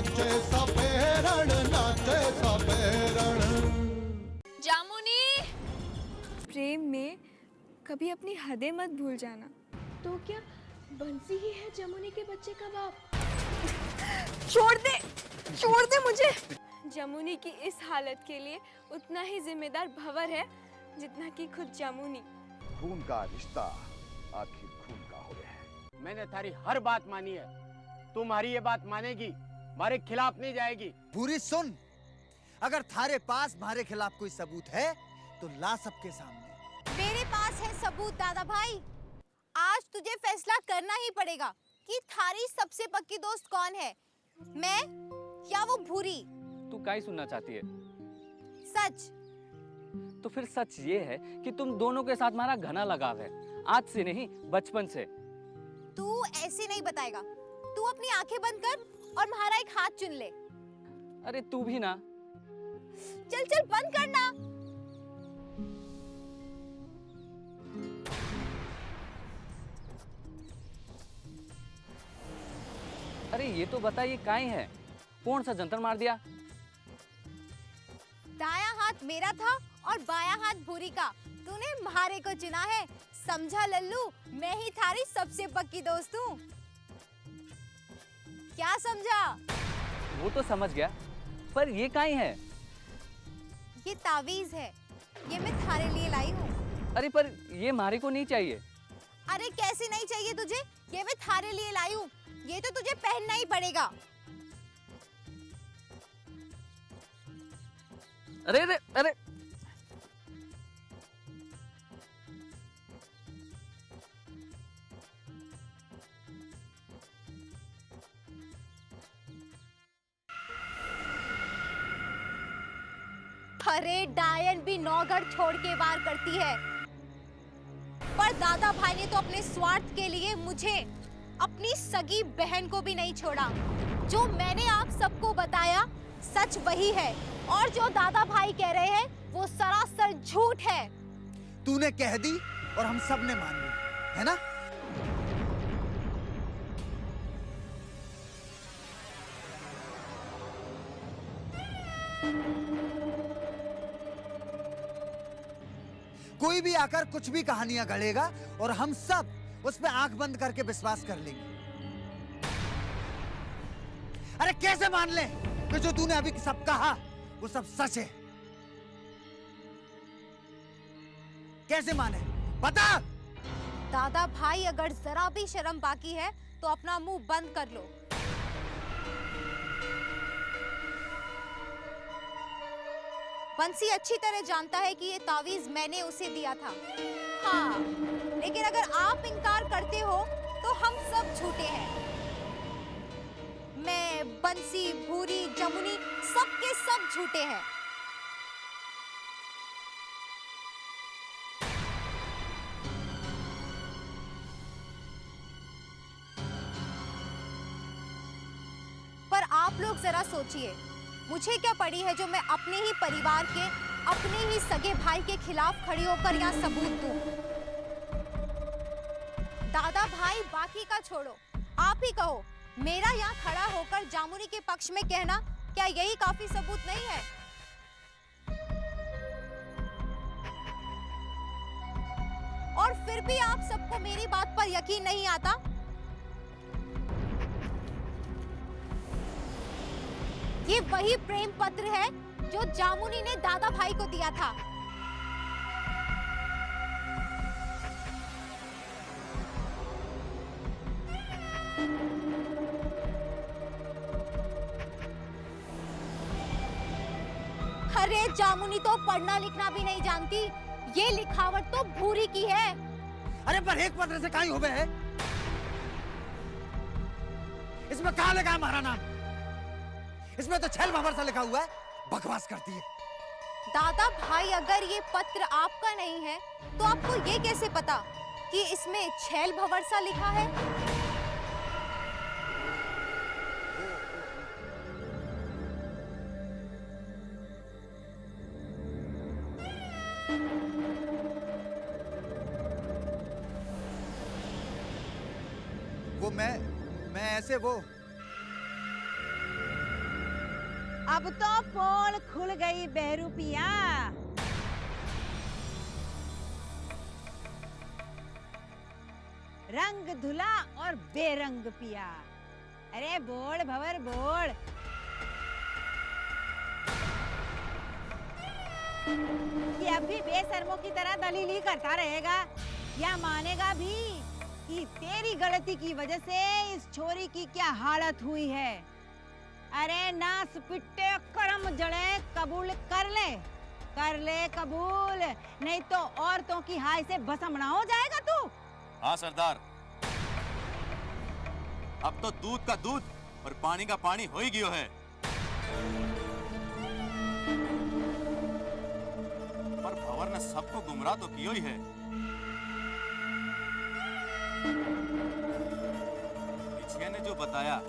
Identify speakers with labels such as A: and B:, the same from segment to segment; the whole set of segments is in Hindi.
A: नाचे सपेरण, नाचे सपेरण।
B: जामुनी, प्रेम में कभी अपनी हदें मत भूल जाना।
C: तो क्या बंसी ही है जमुनी के बच्चे का बाप?
B: छोड़ दे मुझे। जमुनी की इस हालत के लिए उतना ही जिम्मेदार भंवर है जितना कि खुद जमुनी।
D: खून का रिश्ता आखिर खून का हो गया है।
E: मैंने थारी हर बात मानी है, तुम्हारी ये बात मानेगी, हमारे खिलाफ नहीं जाएगी।
F: पूरी सुन, अगर थारे पास हमारे खिलाफ कोई सबूत है तो ला सबके सामने।
G: मेरे पास है सबूत दादा भाई। आज तुझे फैसला करना ही पड़ेगा कि थारी सबसे पक्की दोस्त कौन है, मैं या वो भूरी।
H: तू क्या ही सुनना चाहती है?
G: सच।
H: तो फिर सच ये है कि तुम दोनों के साथ हमारा घना लगाव है, आज से नहीं बचपन से।
G: तू ऐसे नहीं बताएगा। तू अपनी आंखें बंद कर और हमारा एक हाथ चुन ले।
H: अरे तू भी ना।
G: चल चल बंद करना।
H: अरे ये तो बता, ये काहे है? कौन सा जंतर मार दिया?
G: दायां हाथ मेरा था और बायां हाथ भूरी का। तूने म्हारे को चुना है। समझा लल्लू, मैं ही थारी सबसे पक्की दोस्त हूँ। क्या समझा?
H: वो तो समझ गया, पर ये काहे है?
G: ये तावीज है, ये मैं थारे लिए लाई हूँ।
H: अरे पर ये हमारे को नहीं चाहिए।
G: अरे कैसे नहीं चाहिए तुझे? ये मैं थारे लिए लाई हूँ, ये तो तुझे पहनना ही पड़ेगा।
H: अरे अरे अरे,
G: अरे डायन भी नौगढ़ छोड़ के वार करती है, पर दादा भाई ने तो अपने स्वार्थ के लिए मुझे, अपनी सगी बहन को भी नहीं छोड़ा। जो मैंने आप सबको बताया सच वही है, और जो दादा भाई कह रहे हैं वो सरासर झूठ है।
F: तूने कह दी और हम सब ने मान ली, है ना? कोई भी आकर कुछ भी कहानियां गढ़ेगा और हम सब उस पे आंख बंद करके विश्वास कर लेंगे। अरे कैसे मान ले कि जो तूने अभी सब कहा वो सब सच है? कैसे माने, बता।
G: दादा भाई, अगर जरा भी शर्म बाकी है तो अपना मुंह बंद कर लो। बंसी अच्छी तरह जानता है कि ये तावीज मैंने उसे दिया था। हाँ, लेकिन अगर आप इनकार करते हो तो हम सब झूठे हैं। मैं, बंसी, भूरी, जमुनी, सबके सब झूठे हैं। पर आप लोग जरा सोचिए, मुझे क्या पड़ी है जो मैं अपने ही परिवार के, अपने ही सगे भाई के खिलाफ खड़ी होकर यहाँ सबूत दूं? दादा भाई बाकी का छोड़ो, आप ही कहो, मेरा यहाँ खड़ा होकर जामुनी के पक्ष में कहना क्या यही काफी सबूत नहीं है? और फिर भी आप सबको मेरी बात पर यकीन नहीं आता? ये वही प्रेम पत्र है जो जामुनी ने दादा भाई को दिया था। अरे जामुनी तो पढ़ना लिखना भी नहीं जानती, ये लिखावट तो भूरी की है।
F: अरे पर एक पत्र से कहीं हो गए है? इसमें कहाँ लिखा हमारा नाम? इसमें तो छल भंवर सा लिखा हुआ है। बकवास करती है।
G: दादा भाई, अगर ये पत्र आपका नहीं है तो आपको ये कैसे पता कि इसमें छल भंवर सा लिखा है?
F: वो मैं ऐसे वो
I: अब तो पोल खुल गई बहरूपिया। रंग धुला और बेरंग पिया। अरे बोल भंवर बोल। कि अब भी बेशर्मों की तरह दलीली करता रहेगा या मानेगा भी कि तेरी गलती की वजह से इस छोरी की क्या हालत हुई है। अरे नास पिट्टे करम जड़े कबूल कर ले कबूल, नहीं तो औरतों की हाय से भस्म ना हो जाएगा तू।
J: हाँ सरदार, अब तो दूध का दूध और पानी का पानी हो ही गयो है। पर भंवर ने सबको गुमराह तो कियो ही है। पिछिया ने जो बताया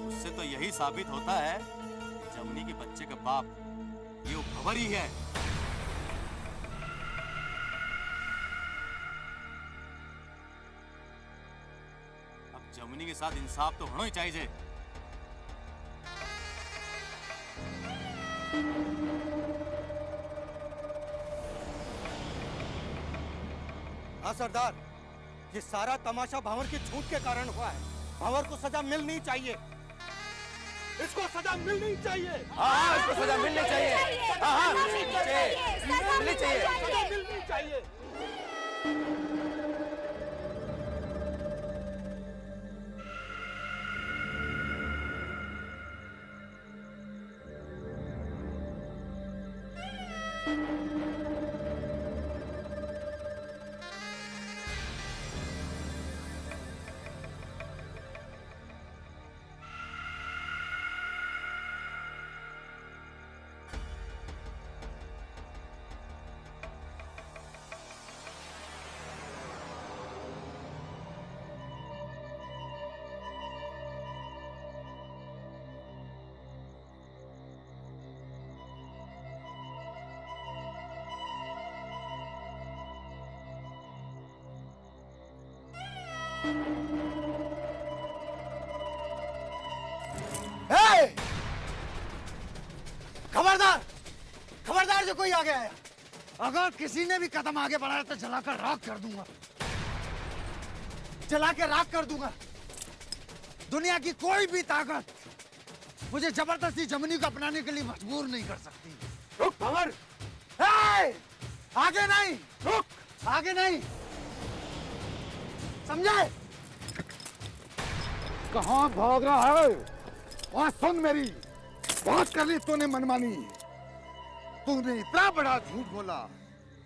J: उससे तो यही साबित होता है कि जमुनी के बच्चे का बाप ये वो भंवर ही है। अब जमुनी के साथ इंसाफ तो होना ही चाहिए।
F: हाँ सरदार, ये सारा तमाशा भंवर की झूठ के कारण हुआ है। भंवर को सजा मिलनी चाहिए। इसको सजा मिलनी चाहिए।
J: हाँ, इसको सजा मिलनी चाहिए। हाँ, मिलनी चाहिए।
F: खबरदार, खबरदार जो कोई आ गया है। अगर किसी ने भी कदम आगे बढ़ाया तो जलाकर राख कर दूंगा, जला के राख कर दूंगा। दुनिया की कोई भी ताकत मुझे जबरदस्ती जमुनी को अपनाने के लिए मजबूर नहीं कर सकती। रुक भंवर, आगे नहीं, रुक, आगे नहीं, समझे?
D: कहाँ भाग रहा है? वहां सुन मेरी बहुत कर ली तूने मनमानी। तूने इतना बड़ा झूठ बोला,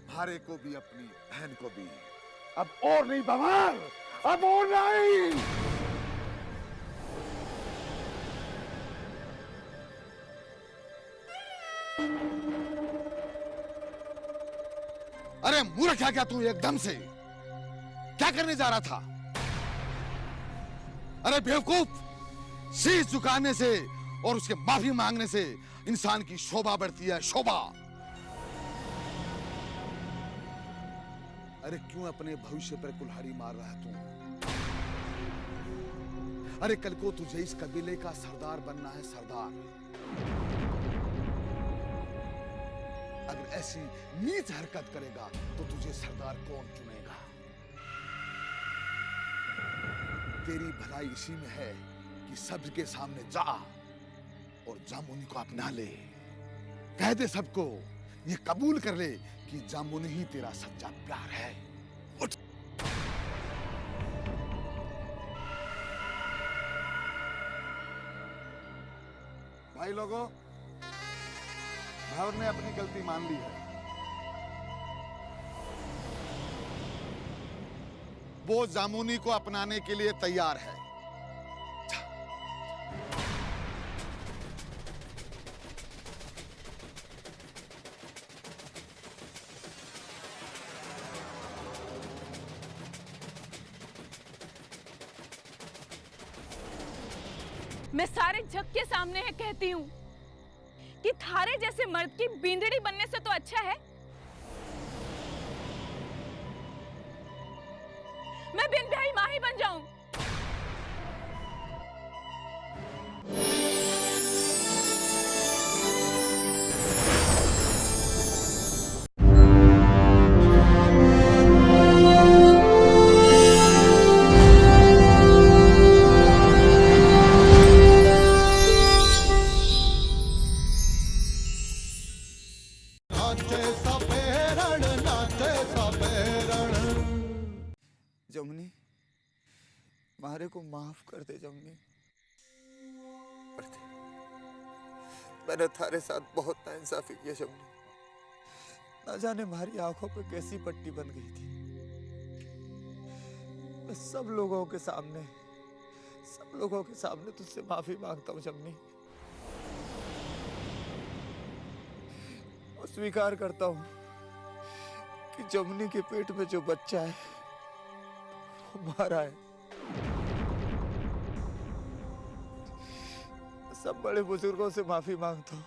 D: भारे को भी अपनी बहन को भी। अब और नहीं भंवर, अब और नहीं। अरे मूर्ख है क्या तू एकदम से? क्या करने जा रहा था? अरे बेवकूफ, शीश झुकाने से और उसके माफी मांगने से इंसान की शोभा बढ़ती है, शोभा। अरे क्यों अपने भविष्य पर कुल्हाड़ी मार रहा है तू? अरे कल को तुझे इस कबीले का सरदार बनना है, सरदार। अगर ऐसी नीच हरकत करेगा तो तुझे सरदार कौन चुनेगा? तेरी भलाई इसी में है कि सबके सामने जा और जामुनी को अपना ले। कह दे सबको, ये कबूल कर ले कि जामुनी ही तेरा सच्चा प्यार है। उठ। भाई लोगों, भंवर ने अपनी गलती मान ली है। वो जामुनी को अपनाने के लिए तैयार है।
C: मैं सारे जग के सामने है कहती हूँ कि थारे जैसे मर्द की बींदड़ी बनने से तो अच्छा है मैं बिन ब्याही माँ ही बन जाऊं।
A: मारे को माफ कर दे जमनी, कर दे। मैंने थारे साथ बहुत नाइंसाफी की है जमनी। ना जाने मारी आंखों पे कैसी पट्टी बन गई थी। मैं सब लोगों के सामने तुझसे माफी मांगता हूँ जमनी, और स्वीकार करता हूँ कि जमनी के पेट में जो बच्चा है वो मारा है। सब बड़े बुजुर्गों से माफी मांगता हूँ,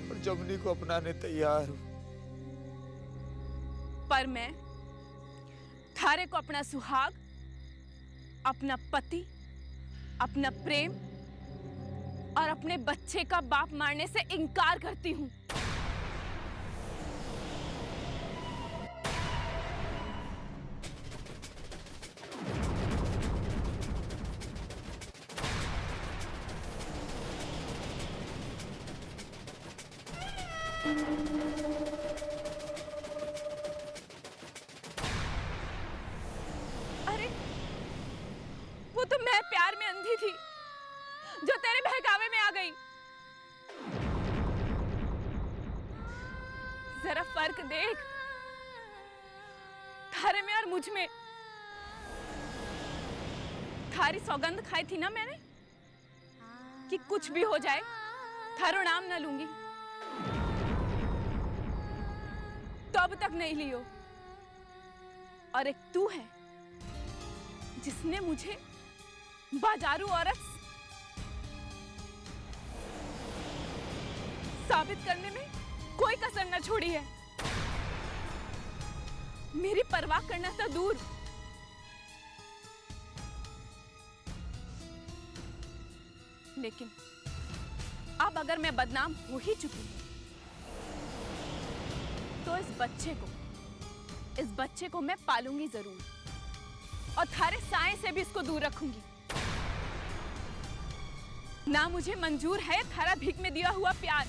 A: और जमनी को अपनाने तैयार हूँ।
C: पर मैं थारे को अपना सुहाग, अपना पति, अपना प्रेम और अपने बच्चे का बाप मारने से इनकार करती हूँ। अरे वो तो मैं प्यार में अंधी थी जो तेरे बहकावे में आ गई। जरा फर्क देख थारे में और मुझ में। थारी सौगंध खाई थी ना मैंने कि कुछ भी हो जाए थारो नाम ना लूंगी, तो अब तक नहीं लियो। और एक तू है जिसने मुझे बाजारू औरत साबित करने में कोई कसर न छोड़ी है। मेरी परवाह करना तो दूर, लेकिन अब अगर मैं बदनाम हो ही चुकी हूं, तो इस बच्चे को मैं पालूंगी जरूर, और थारे साए से भी इसको दूर रखूंगी। ना मुझे मंजूर है थारा भीख में दिया हुआ प्यार।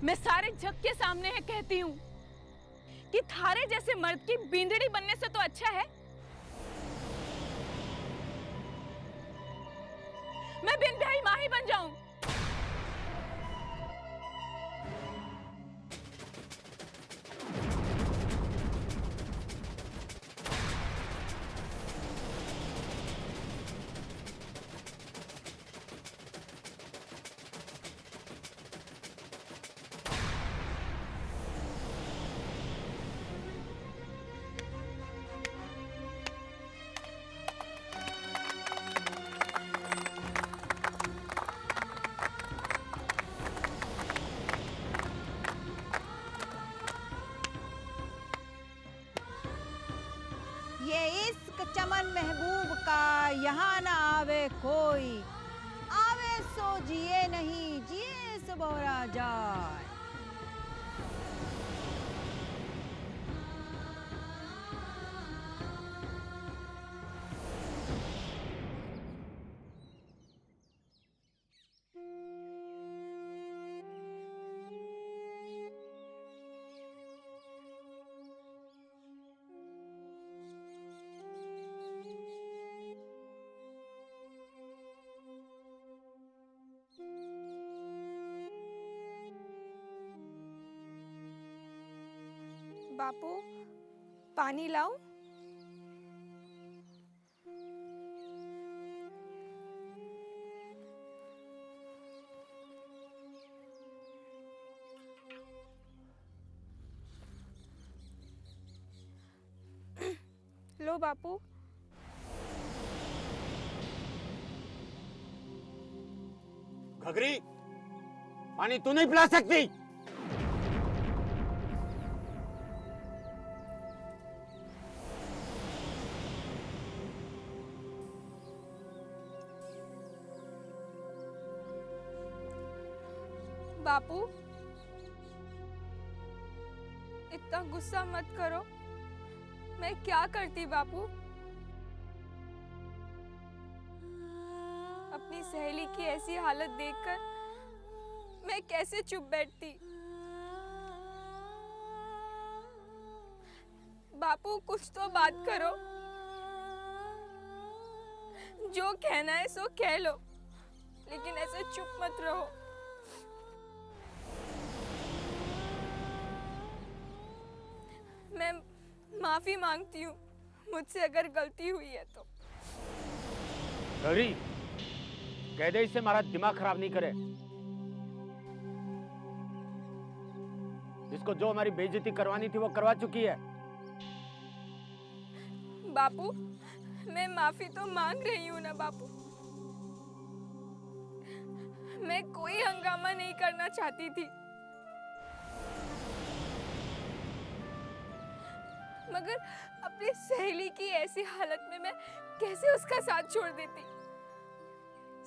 C: मैं सारे जग के सामने है कहती हूं कि थारे जैसे मर्द की बींदड़ी बनने से तो अच्छा है मैं बिन ब्याही माँ ही बन जाऊं।
I: ये इश्क चमन महबूब का यहाँ ना आवे कोई, आवे सो जिए नहीं, जिए सो बोरा जाए।
B: बापू पानी लाऊं? लो बापू।
E: घघरी, पानी तू नहीं पिला सकती।
B: बापू इतना गुस्सा मत करो। मैं क्या करती बापू? अपनी सहेली की ऐसी हालत देखकर मैं कैसे चुप बैठती? बापू कुछ तो बात करो। जो कहना है सो कह लो, लेकिन ऐसे चुप मत रहो। मैं माफी मांगती हूँ, मुझसे अगर गलती हुई है तो।
E: गौरी, कह दे इससे हमारा दिमाग खराब नहीं करे। इसको जो हमारी बेइज्जती करवानी थी वो करवा चुकी है।
B: बापू, मैं माफी तो मांग रही हूँ ना बापू। मैं कोई हंगामा नहीं करना चाहती थी, मगर अपनी सहेली की ऐसी हालत में मैं कैसे उसका साथ छोड़ देती।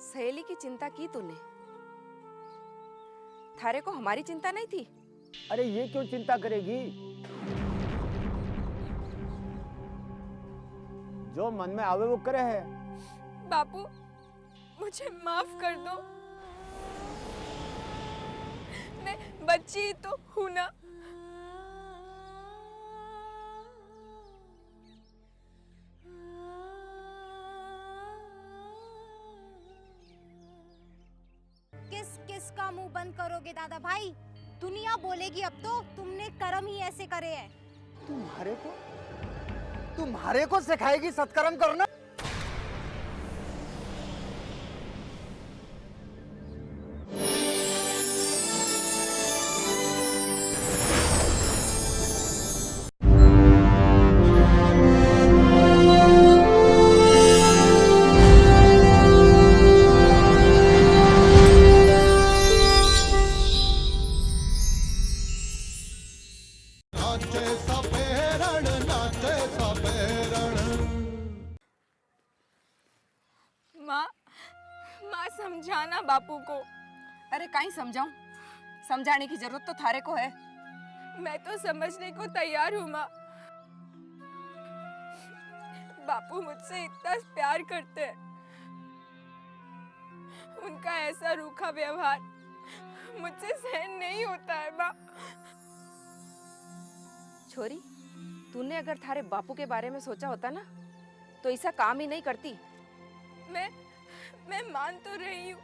K: सहेली की चिंता की तूने? थारे को हमारी चिंता नहीं थी?
E: अरे ये क्यों चिंता करेगी? जो मन में आवे वो करे है।
B: बापू, मुझे माफ कर दो। मैं बच्ची ही तो हूं ना।
G: किस किस का मुंह बंद करोगे दादा भाई? दुनिया बोलेगी अब तो तुमने कर्म ही ऐसे करे हैं।
F: तुम्हारे को सिखाएगी सत्कर्म करना?
B: माँ समझाना बापू को।
K: अरे काई समझाऊं? समझाने की जरूरत तो थारे को है।
B: मैं तो समझने को तैयार हूँ माँ। बापू मुझसे इतना प्यार करते हैं, उनका ऐसा रूखा व्यवहार मुझसे सहन नहीं होता है माँ।
K: छोरी, तूने अगर थारे बापू के बारे में सोचा होता ना तो ऐसा काम ही नहीं करती।
B: मैं मान तो रही हूँ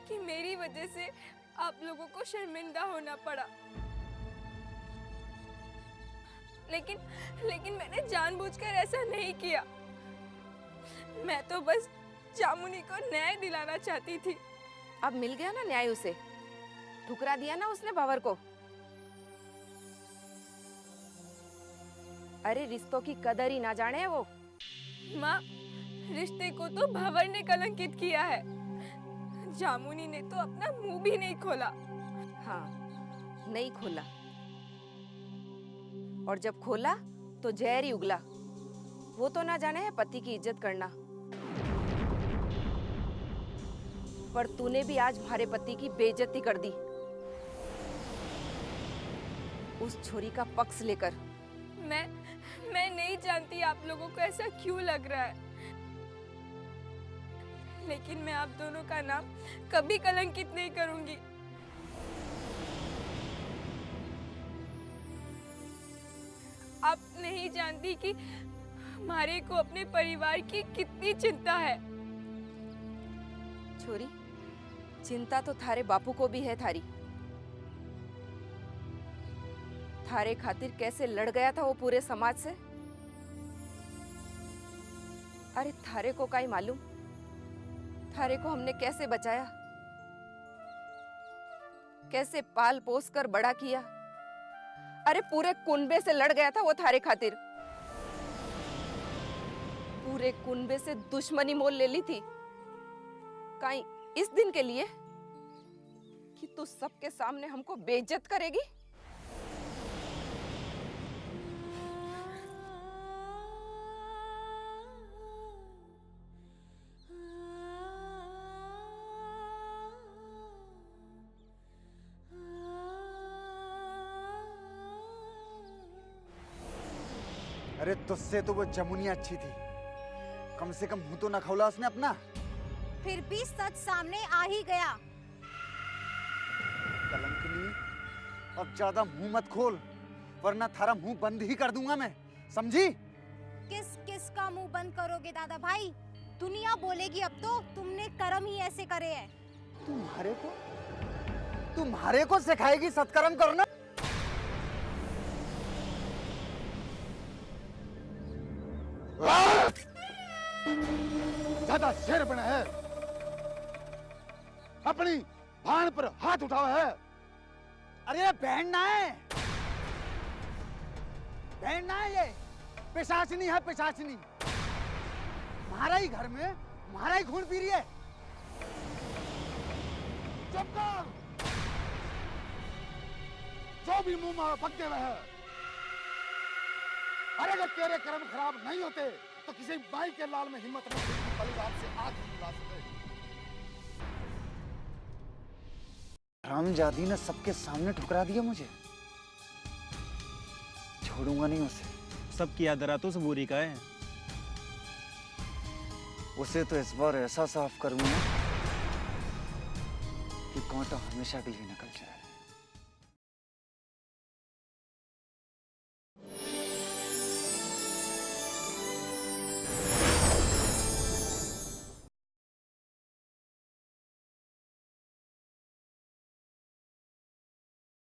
B: कि मेरी वजह से आप लोगों को शर्मिंदा होना पड़ा, लेकिन मैंने जानबूझकर ऐसा नहीं किया। मैं तो बस जामुनी को न्याय दिलाना चाहती थी।
K: अब मिल गया ना न्याय उसे? ठुकरा दिया ना उसने भंवर को। अरे रिश्तों की कदर ही ना जाने वो।
B: माँ, रिश्ते को तो भंवर ने कलंकित किया है, जामुनी ने तो अपना मुंह भी नहीं खोला।
K: हाँ, नहीं खोला, और जब खोला तो जहर ही उगला। वो तो ना जाने है पति की इज्जत करना। पर तूने भी आज हमारे पति की बेइज्जती कर दी, उस छोरी का पक्ष लेकर।
B: मैं नहीं जानती आप लोगों को ऐसा क्यों लग रहा है, लेकिन मैं आप दोनों का नाम कभी कलंकित नहीं करूंगी। आप नहीं जानती कि हमारे को अपने परिवार की कितनी चिंता है।
K: छोरी, चिंता तो थारे बापू को भी है थारी। थारे खातिर कैसे लड़ गया था वो पूरे समाज से। अरे थारे को काई मालूम, थारे को हमने कैसे बचाया, कैसे पाल पोस कर बड़ा किया। अरे पूरे कुनबे से लड़ गया था वो थारे खातिर। पूरे कुनबे से दुश्मनी मोल ले ली थी, काई इस दिन के लिए कि तू सबके सामने हमको बेइज्जत करेगी।
F: अरे तुझसे तो वो जमुनी अच्छी थी, कम से कम मुंह तो न खोला उसने अपना।
G: फिर भी सच सामने आ ही गया।
F: कलंकनी, अब ज्यादा मुंह मत खोल, वरना थारा मुंह बंद ही कर दूंगा मैं। समझी?
G: किस किस का मुंह बंद करोगे दादा भाई? दुनिया बोलेगी अब तो तुमने कर्म ही ऐसे करे हैं।
F: तुम्हारे को सिखाएगी सत्कर्म करना?
D: ज्यादा शेर बना है, अपनी भान पर हाथ उठाओ है।
F: अरे ये बहन ना है, बहन ना है, ये पिशाचनी है, पिशाचनी। हमारा ही घर में हमारा ही खून पी रही है।
D: चुप कर, जो भी मुंह में बकते हुए है। अरे अगर तेरे कर्म खराब नहीं होते तो किसी बाई के लाल में हिम्मत नहीं थी बलिदान से आग नहीं मिला सके।
F: रामजादी ने सबके सामने ठुकरा दिया मुझे। छोड़ूंगा नहीं उसे।
E: सबकी आदरा तो सबूरी का है।
F: उसे तो इस बार ऐसा साफ करूंगा कि कांटा हमेशा के लिए निकल जाए।